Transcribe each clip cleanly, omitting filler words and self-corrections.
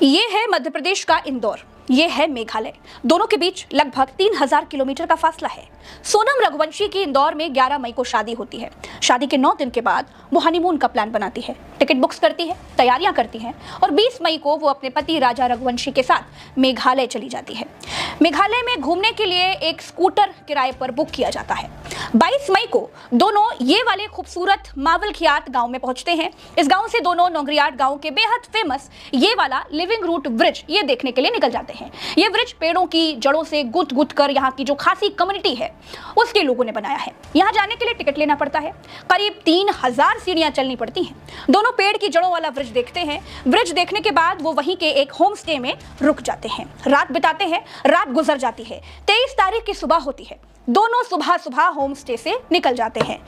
ये है मध्य प्रदेश का इंदौर, ये है मेघालय। दोनों के बीच लगभग 3000 किलोमीटर का फासला है। सोनम रघुवंशी की इंदौर में 11 मई को शादी होती है। शादी के 9 दिन के बाद वो हनीमून का प्लान बनाती है, टिकट बुक्स करती है, तैयारियां करती है और 20 मई को वो अपने पति राजा रघुवंशी के साथ मेघालय चली जाती है। मेघालय में घूमने के लिए एक स्कूटर किराए पर बुक किया जाता है। 22 मई को दोनों ये वाले खूबसूरत मावलखियात गांव में पहुंचते हैं। इस गांव से दोनों नोंगरियाट गांव के बेहद फेमस ये वाला लिविंग रूट ब्रिज ये देखने के लिए निकल जाते हैं। ये ब्रिज पेड़ों की जड़ों से गुथ-गुथ कर यहाँ की जो खासी कम्युनिटी है उसके लोगों ने बनाया है। यहाँ जाने के लिए टिकट लेना पड़ता है, करीब 3000 सीढ़ियां चलनी पड़ती हैं। दोनों पेड़ की जड़ों वाला ब्रिज देखते हैं। ब्रिज देखने के बाद वो वहीं के एक होम स्टे में रुक जाते हैं, रात बिताते हैं। रात गुजर जाती है। 23 तारीख की सुबह होती है। दोनों सुबह सुबह होम स्टे से निकल जाते हैं।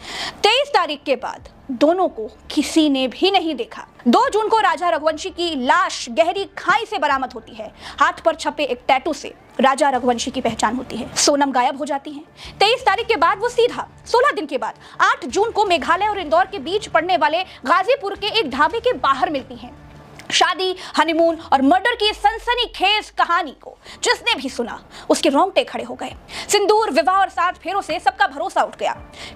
23 तारीख के बाद दोनों को किसी ने भी नहीं देखा। 2 जून को राजा रघुवंशी की लाश गहरी खाई से बरामद होती है। हाथ पर छपे एक टैटू से राजा रघुवंशी की पहचान होती है। सोनम गायब हो जाती है। 23 तारीख के बाद वो सीधा 16 दिन के बाद 8 जून को मेघालय और इंदौर के बीच पड़ने वाले गाजीपुर के एक ढाबे के बाहर मिलती हैं। शादी, हनीमून और मर्डर की सनसनीखेज कहानी को जिसने भी सुना उसके रोंगटे खड़े हो गए। सिंदूर, विवाह और 7 फेरों से सबका भरोसा उठ गया।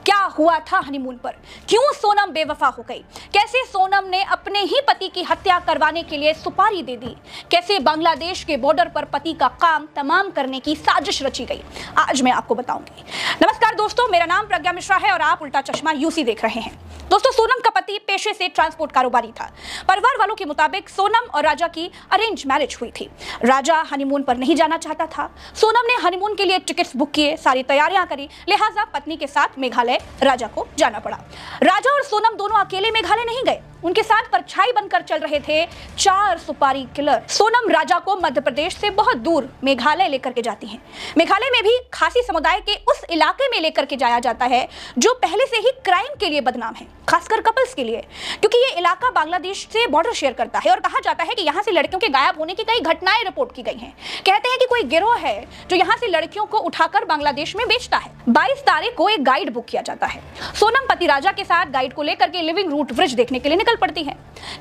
क्या हुआ था हनीमून पर? क्यों सोनम बेवफा हो गई? कैसे सोनम ने अपने ही पति की हत्या करवाने के लिए सुपारी दे दी? कैसे बांग्लादेश के बॉर्डर पर पति का काम तमाम करने की साजिश रची गई? आज मैं आपको बताऊंगी। नमस्कार दोस्तों, मेरा नाम प्रज्ञा मिश्रा है और आप उल्टा चश्मा यूसी देख रहे हैं। दोस्तों, सोनम का पति पेशे से ट्रांसपोर्ट कारोबारी था। परिवार वालों के मुताबिक सोनम और राजा की अरेंज मैरिज हुई थी। राजा हनीमून पर नहीं जाना चाहता था। सोनम ने हनीमून के लिए टिकट्स बुक किए, सारी तैयारियां करी, लिहाजा पत्नी के साथ मेघालय राजा को जाना पड़ा। राजा और सोनम दोनों अकेले मेघालय नहीं गए, उनके साथ परछाई बनकर चल रहे थे 4 सुपारी किलर। सोनम राजा को मध्य प्रदेश से बहुत दूर मेघालय लेकर के जाती हैं। मेघालय में भी खासी समुदाय के उस इलाके में लेकर के जाया जाता है जो पहले से ही क्राइम के लिए बदनाम है, खासकर कपल्स के लिए, क्योंकि ये इलाका बांग्लादेश से बॉर्डर शेयर करता है और कहा जाता है कि यहाँ से लड़कियों के गायब होने की कई घटनाएं रिपोर्ट की गई हैं। कहते हैं कि कोई गिरोह है जो यहाँ से लड़कियों को उठाकर बांग्लादेश में बेचता है। 22 तारीख को एक गाइड बुक किया जाता है। सोनम पति राजा के साथ गाइड को लेकर के लिविंग रूट ब्रिज देखने के लिए निकल पड़ती है।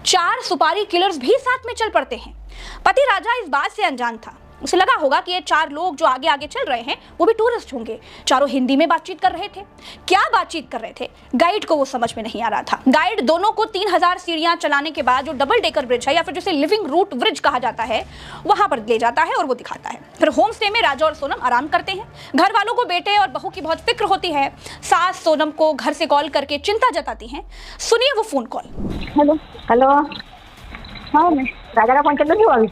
4 सुपारी किलर्स भी साथ में चल पड़ते हैं। पति राजा इस बात से अनजान था। उसे लगा होगा कि ये 4 लोग जो आगे आगे चल रहे हैं वो भी टूरिस्ट होंगे। चारों हिंदी में बातचीत कर रहे थे। क्या बातचीत कर रहे थे गाइड को वो समझ में नहीं आ रहा था। गाइड दोनों को 3000 सीढ़ियां चलाने के बाद जो डबल डेकर ब्रिज है या फिर जिसे लिविंग रूट ब्रिज कहा जाता है वहां पर ले जाता है और वो दिखाता है। फिर होम स्टे में राजा और सोनम आराम करते हैं। घर वालों को बेटे और बहू की बहुत फिक्र होती है। सास सोनम को घर से कॉल करके चिंता जताती हैं। सुनिए वो फोन कॉल। Hello hello. हाँ, मैं राजा का फोन चल रही हूँ।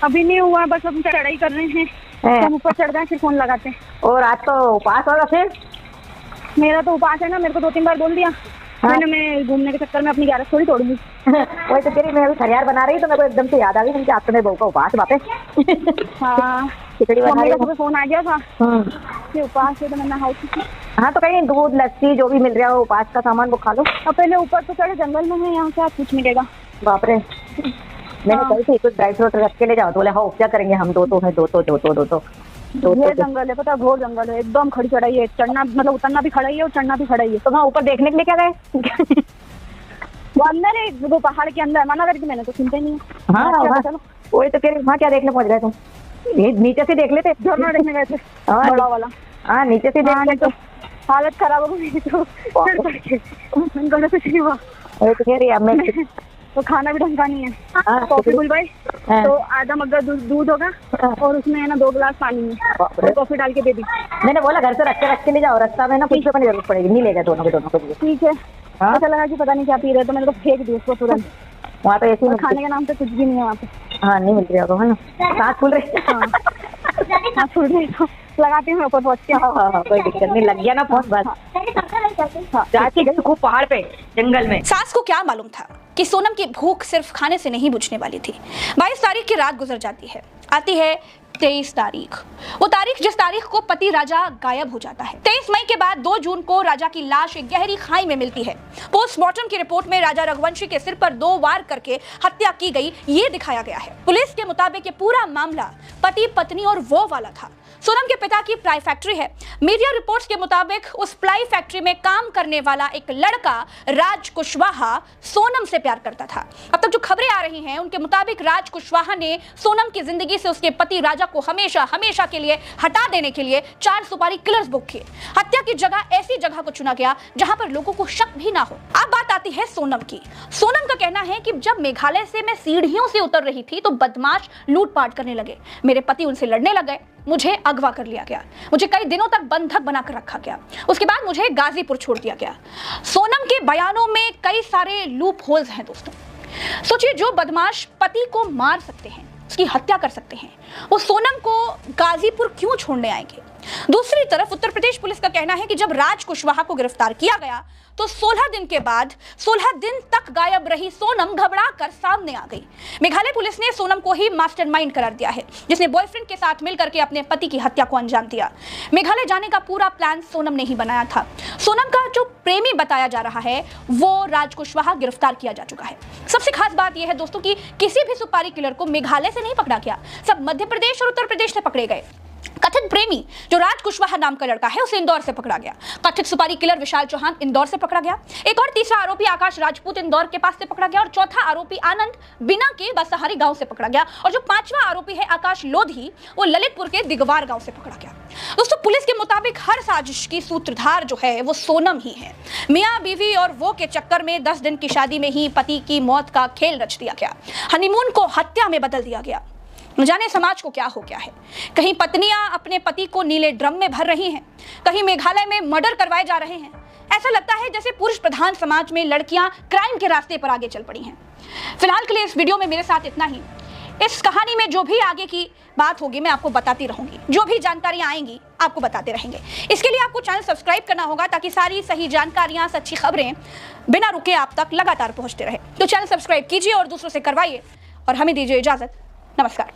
अभी नहीं हुआ, बस हम चढ़ाई कर रहे हैं। हम ऊपर चढ़ गए फिर फोन लगाते हैं। और आज तो उपास होगा फिर? मेरा तो उपास है ना, मेरे को 2-3 बार बोल दिया। मैंने मैं घूमने के चक्कर में अपनी 11 थोड़ी तोड़ूंगी। वही तो तेरी, मैं अभी खरियार बना रही तो मेरे को एकदम से याद आ गई कि आज तो मेरे बहू का उपास बापे। हाँ, खिचड़ी बना रही हूँ। फोन आ गया था कि उपास है तो मैंने हाँ, तो कहीं दूध लस्सी जो भी मिल रहा हो उपास का सामान वो खा लो। अब पहले ऊपर तो चढ़े, जंगल में है, यहाँ से कुछ मिलेगा। बाप रे, मैंने कही थी कुछ ड्राई फ्रूट रख के ले जाओ तो बोले हाँ क्या करेंगे हम दो ये जंगल है, पता, घोर जंगल है, एकदम खड़ी चढ़ाई है। चढ़ना मतलब उतरना भी खड़ा ही है और चढ़ना भी खड़ा ही है। तो वहाँ ऊपर देखने के लिए क्या गए? वो अंदर है, वो पहाड़ के अंदर। मना करके मैंने तो सुनते नहीं। हाँ, वही तो कह रही, वहाँ क्या देखने पहुँच गए तुम? नीचे से देख लेते, झरना देखने गए थे बड़ा वाला। हाँ, नीचे से देख ले तो हालत खराब हो गई। तो कुछ नहीं हुआ। वही तो कह रही अब मैं तो खाना भी ढंग का नहीं है। कॉफी बुलवाई तो आधा मग्गा दूध होगा और उसमें है ना 2 गिलास पानी में तो कॉफी डाल के दे दी। मैंने बोला घर से रख के ले जाओ, रास्ता में ना कुछ अपनी जरूरत पड़ेगी, नहीं ले गए दोनों के लिए। ठीक है। ऐसा लगा कि पता नहीं क्या पी रहे, तो मैंने तो फेंक दी उसको तुरंत। वहाँ तो ऐसे खाने के नाम पे कुछ भी नहीं है वहाँ पे। हाँ, नहीं मिल रही है ना, सांस फूल रही। हाँ, फूल रही तो लगाती हूँ ऊपर पहुँच के। हाँ, कोई दिक्कत नहीं, लग गया ना पहुँच बस। चाची गई खूब पहाड़ पे जंगल में। सास को क्या मालूम था कि सोनम की भूख सिर्फ खाने से नहीं बुझने वाली थी। 22 तारीख की रात गुजर जाती है। आती है 23 तारीख, वो तारीख जिस तारीख को पति राजा गायब हो जाता है। 23 मई के बाद 2 जून को राजा की लाश एक गहरी खाई में मिलती है। पोस्टमार्टम की रिपोर्ट में राजा रघुवंशी के सिर पर 2 वार करके हत्या की गई, ये दिखाया गया है। पुलिस के मुताबिक ये पूरा मामला पति पत्नी और वो वाला था। सोनम के पिता की प्लाई फैक्ट्री है। मीडिया रिपोर्ट्स के मुताबिक उस प्लाई फैक्ट्री में काम करने वाला एक लड़का राज कुशवाहा सोनम से प्यार करता था। अब तक जो खबरें आ रही हैं उनके मुताबिक राज कुशवाहा ने सोनम की जिंदगी से उसके पति राजा को हमेशा के लिए हटा देने के लिए 4 सुपारी किलर्स बुक किए। हत्या की जगह ऐसी जगह को चुना गया जहां पर लोगों को शक भी ना हो। अब बात आती है सोनम की। सोनम का कहना है कि जब मेघालय से मैं सीढ़ियों से उतर रही थी तो बदमाश लूटपाट करने लगे। मेरे पति उनसे लड़ने लग गए, मुझे अगवा कर लिया गया, मुझे कई दिनों तक बंधक बनाकर रखा गया, उसके बाद मुझे गाजीपुर छोड़ दिया गया। सोनम के बयानों में कई सारे लूप होल्स हैं दोस्तों। सोचिए, जो बदमाश पति को मार सकते हैं, उसकी हत्या कर सकते हैं, वो सोनम को गाजीपुर क्यों छोड़ने आएंगे? दूसरी तरफ उत्तर प्रदेश पुलिस का कहना है कि जब राज कुशवाहा को गिरफ्तार किया गया तो 16 दिन के बाद 16 दिन तक गायब रही सोनम घबरा कर सामने आ गई। मेघालय पुलिस ने सोनम को ही मास्टरमाइंड करार दिया है, जिसने बॉयफ्रेंड के साथ मिलकर के अपने पति की हत्या को अंजाम दिया। मेघालय जाने का पूरा प्लान सोनम ने ही बनाया था। सोनम का जो प्रेमी बताया जा रहा है वो राज कुशवाहा गिरफ्तार किया जा चुका है। सबसे खास बात यह है दोस्तों कि किसी भी सुपारी किलर को मेघालय से नहीं पकड़ा गया, सब मध्य प्रदेश और उत्तर प्रदेश से पकड़े गए। कथित प्रेमी जो राज कुशवाहा नाम का लड़का है उसे इंदौर से पकड़ा गया। कथित सुपारी किलर विशाल चौहान इंदौर से पकड़ा गया। एक और तीसरा आरोपी आकाश राजपूत इंदौर के पास से पकड़ा गया और चौथा आरोपी आनंद बिना के बसहारी गांव से पकड़ा गया और जो 5वां आरोपी है आकाश लोधी वो ललितपुर के दिगवार गांव से पकड़ा गया। दोस्तों, पुलिस के मुताबिक हर साजिश की सूत्रधार जो है वो सोनम ही है। मियां बीवी और वो के चक्कर में 10 दिन की शादी में ही पति की मौत का खेल रच दिया गया। हनीमून को हत्या में बदल दिया गया। न जाने समाज को क्या हो गया है। कहीं पत्नियां अपने पति को नीले ड्रम में भर रही हैं, कहीं मेघालय में मर्डर करवाए जा रहे हैं। ऐसा लगता है जैसे पुरुष प्रधान समाज में लड़कियां क्राइम के रास्ते पर आगे चल पड़ी हैं। फिलहाल के लिए इस वीडियो में मेरे साथ इतना ही। इस कहानी में जो भी आगे की बात होगी मैं आपको बताती रहूंगी, जो भी जानकारियां आएंगी आपको बताते रहेंगे। इसके लिए आपको चैनल सब्सक्राइब करना होगा ताकि सारी सही जानकारियां, सच्ची खबरें बिना रुके आप तक लगातार पहुंचते रहे। तो चैनल सब्सक्राइब कीजिए और दूसरों से करवाइए और हमें दीजिए इजाजत। नमस्कार।